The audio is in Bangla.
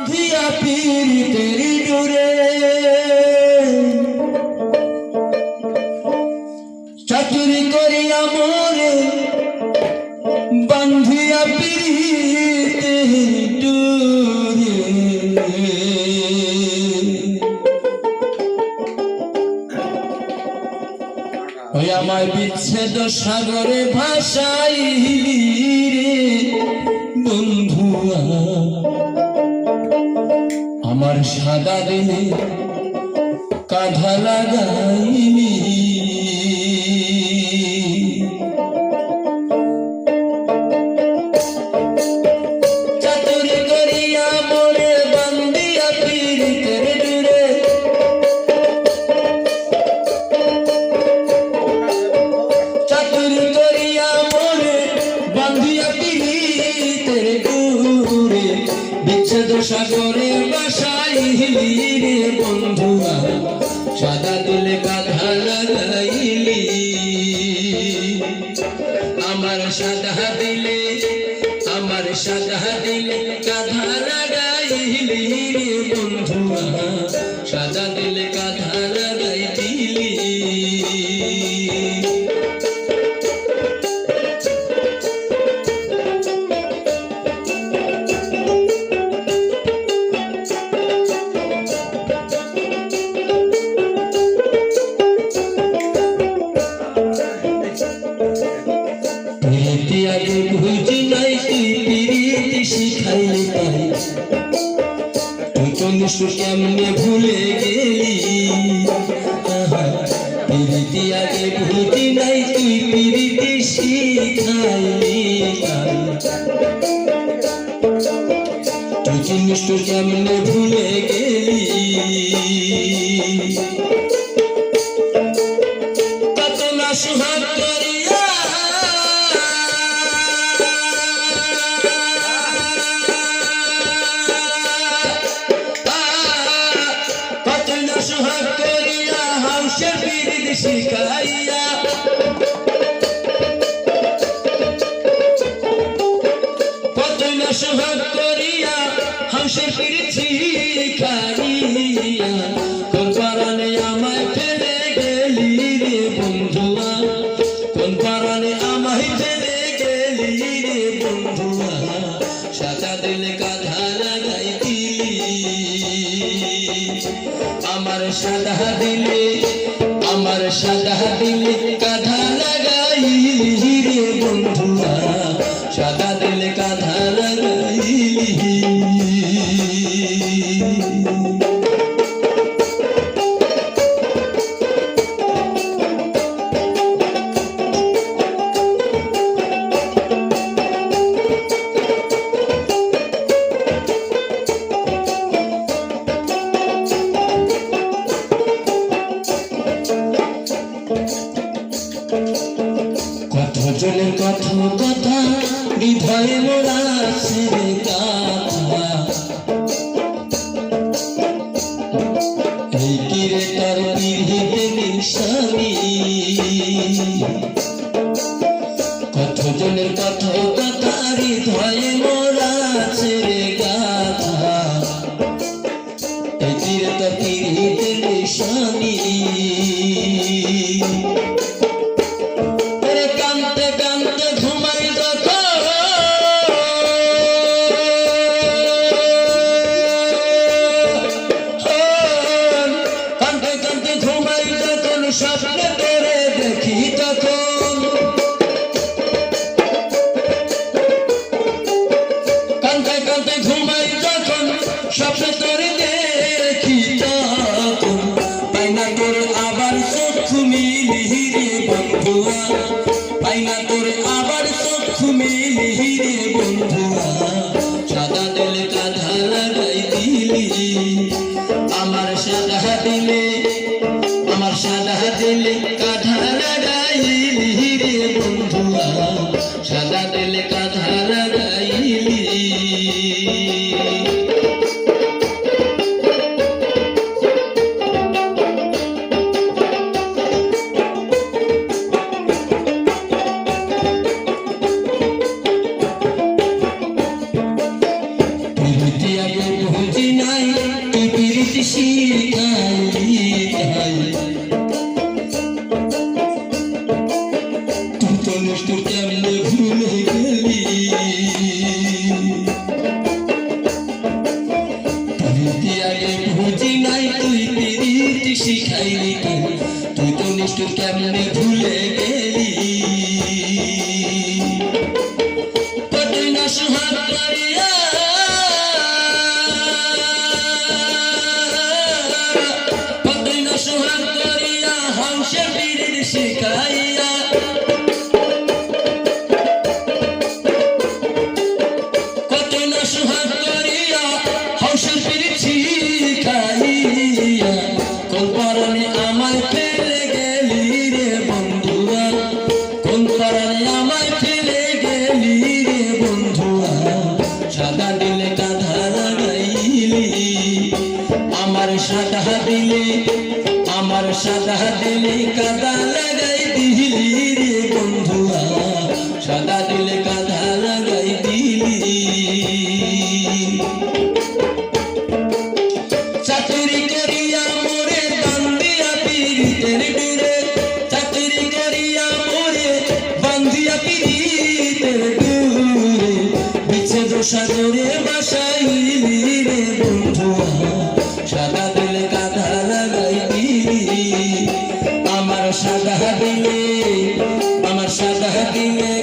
ধিয়া পীর তেরি ডুরে চাতুরি করিয়া মোরে বান্ধিয়া পীর তেরি ডুরে ওই আমার বিচ্ছেদ সাগরে ভাসাইলি রে বন্ধুয়া আমার সাদা দিলে কাঁধা লাগাইলি চাতুরি করিয়া মোরে বান্ধিয়া পীড়িতের ডুরে চাতুরি করিয়া মোরে বান্ধিয়া পীড়িতের ডুরে বিচ্ছেদ সাগরে বাসাইলি রে বন্ধুয়া সাদা দিলে কাঁধা লাগাইলি আমার সাদা দিলে কাঁধা লাগাইলি রে বন্ধুয়া সাদা দিলে কাঁধা লাগাইলি আগে বুঝি নাই তুই পিরিতি শিখাইলে তাই তুই তো নিশ্চয় কেমনে ভুলে গেলি পিরিতি আগে বুঝি নাই তুই পিরিতি শিখাইলি তাই তুই তো নিশ্চয় কেমনে ভুলে গেলি কত না সুহাগ করিয়া সুহাগ করিয়া হাউসের পিরিত শিখাইয়া কত না সুহাগ করিয়া হাউসের পিরিত শিখাইয়া কোন পারানে আমায় ফেলে গেলি রে বন্ধুয়া কোন পারানে আমায় ফেলে গেলি রে বন্ধুয়া সাদা দিলে কাঁধা লাগাই দিলি আমার সাদা দিলে কাঁধা লাগাইলি রে বন্ধুয়া সাদা দিলে কাঁধা লাগাইলি কতজনের কথা হৃদয়ে মোরা ছেড়ে কথা এই কিরে তার পিড়িতে নিশানি কতজনের কথা হৃদয়ে মোরা ছেড়ে কথা এই কিরে তার পিড়িতে নিশানি স্বপ্নে তোরে দেখি তখন কাঁদতে কাঁদতে ঘুমাই যখন স্বপ্নে তোরে দেখি তখন পাই না তোর আবার চক্ষু মিলি রে বন্ধুয়া পাই না তোর আবার চক্ষু মিলি রে বন্ধুয়া সাদা দিলে কাঁধা লাগাই দিলি আমার সাদা দিলে কাঁধা লাগাইলি রে বন্ধুয়া সাদা দিলে কাঁধা লাগাইলি আগে নিষ্ঠুর কেমনে ভুলে গেলি প্রীতি আগে বুঝি নাই তুই প্রীতি শিখাইলি তুই তো নিষ্ঠুর কেমনে ভুলে গেলি কতই না সুহাগ করিয়া কতই না সুহাগ করিয়া হাউসের বীরের শিখাইয়া কতই না সুহাগ করিয়া হাউসের বীরের শিখাইয়া কোন পরাণে আমায় ফেলে গেলি রে বন্ধুয়া কোন পরাণে আমায় ফেলে গেলি রে বন্ধুয়া সাদা দিলে কাঁধা লাগাইলি আমার সাদা দিলে কাঁধা লাগাই দিলি রে বন্ধুয়া সাদা দিলে কাঁধা লাগাই দিলি চাতুরি করিয়া মোরে বান্ধিয়া পীড়িতের ডুরে চাতুরি করিয়া মোরে বান্ধিয়া পীড়িতের ডুরে বিচ্ছেদ সাগরে বাসাইলি রে বন্ধুয়া সাদা দিলে কাঁধা লাগাই দিলি আমার সাদা দিলে